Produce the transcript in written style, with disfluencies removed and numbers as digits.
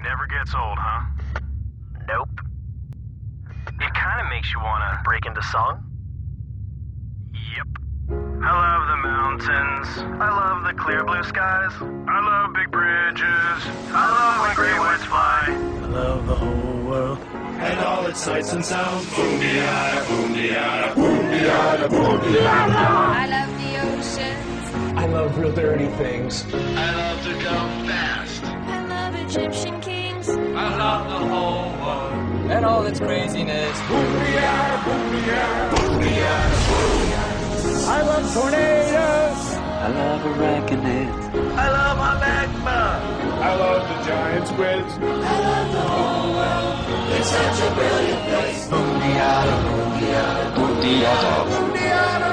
Never gets old, huh? Nope. It kind of makes you want to Break into song? Yep. I love the mountains. I love the clear blue skies. I love big bridges. I love when great whites fly. I love the whole world and all its sights and sounds. Boom-de-yada, boom-de-yada, boom-de-yada, boom-de-yada. I love the oceans. I love real dirty things. I love to go fast. I love Egyptian kings. I love the whole world. And all its craziness. Boom-de-yada, boom-de-yada, boom-de-yada, boom-de-yada. I love tornadoes. I love arachnids. I love my magma. I love the giant squids. I love the whole world. It's such a brilliant place. Boom-de-yada, boom-de-yada, boom-de-yada. Boom-de-yada.